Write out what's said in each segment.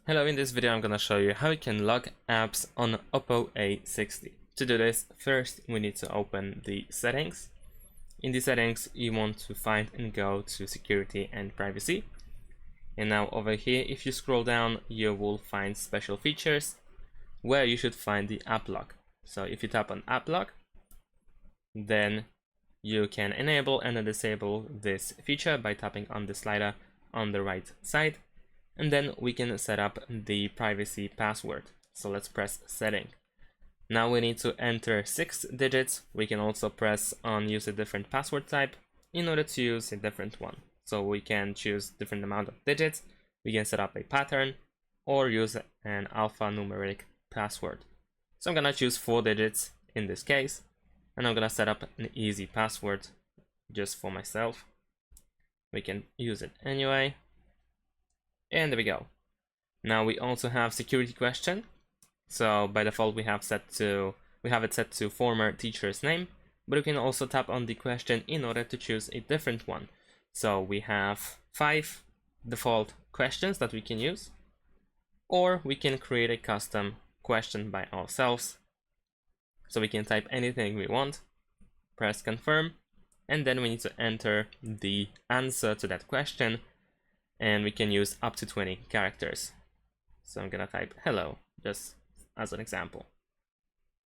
Hello, in this video I'm gonna show you how you can lock apps on OPPO A60. To do this, first we need to open the settings. In the settings you want to find and go to security and privacy. And now over here, if you scroll down, you will find special features where you should find the app lock. So if you tap on app lock, then you can enable and disable this feature by tapping on the slider on the right side. And then we can set up the privacy password. So let's press setting. Now we need to enter 6 digits. We can also press on use a different password type in order to use a different one. So we can choose different amount of digits. We can set up a pattern or use an alphanumeric password. So I'm gonna choose 4 digits in this case, and I'm gonna set up an easy password just for myself. We can use it anyway. And there we go. Now we also have security question. So by default we have it set to former teacher's name, but we can also tap on the question in order to choose a different one. So we have 5 default questions that we can use, or we can create a custom question by ourselves. So we can type anything we want, press confirm, and then we need to enter the answer to that question. And we can use up to 20 characters. So I'm gonna type hello, just as an example.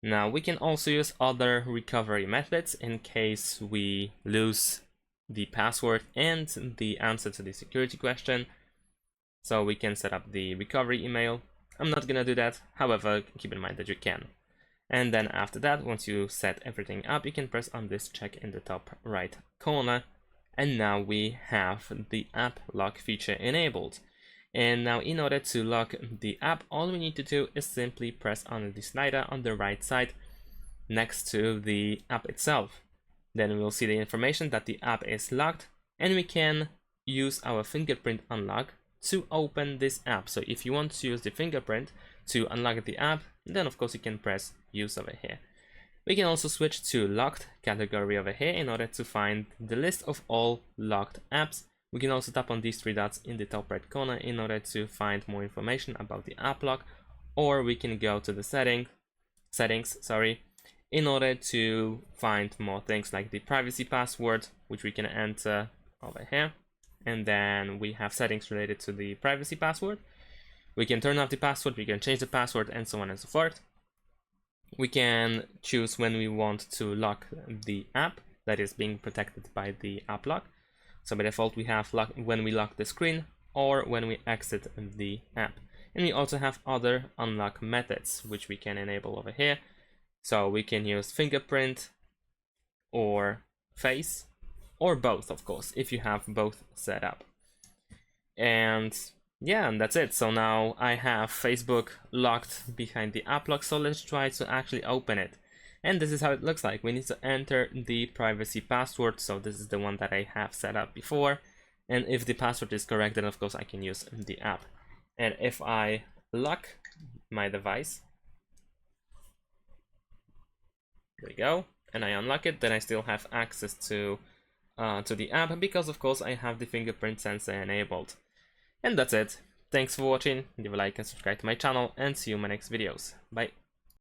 Now we can also use other recovery methods in case we lose the password and the answer to the security question. So we can set up the recovery email. I'm not gonna do that, however, keep in mind that you can. And then after that, once you set everything up, you can press on this check in the top right corner. And now we have the app lock feature enabled. And now in order to lock the app, all we need to do is simply press on the slider on the right side next to the app itself. Then we will see the information that the app is locked, and we can use our fingerprint unlock to open this app. So if you want to use the fingerprint to unlock the app, then of course you can press use over here. We can also switch to locked category over here in order to find the list of all locked apps. We can also tap on these 3 dots in the top right corner in order to find more information about the app lock, or we can go to the settings, in order to find more things like the privacy password, which we can enter over here. And then we have settings related to the privacy password. We can turn off the password, we can change the password, and so on and so forth. We can choose when we want to lock the app that is being protected by the app lock. So by default we have when we lock the screen or when we exit the app. And we also have other unlock methods which we can enable over here. So we can use fingerprint or face, or both, of course, if you have both set up. And yeah, and that's it. So now I have Facebook locked behind the app lock, so let's try to actually open it. And this is how it looks like. We need to enter the privacy password, so this is the one that I have set up before. And if the password is correct, then of course I can use the app. And if I lock my device, there we go, and I unlock it, then I still have access to the app, because of course I have the fingerprint sensor enabled. And that's it. Thanks for watching, leave a like and subscribe to my channel, and see you in my next videos. Bye.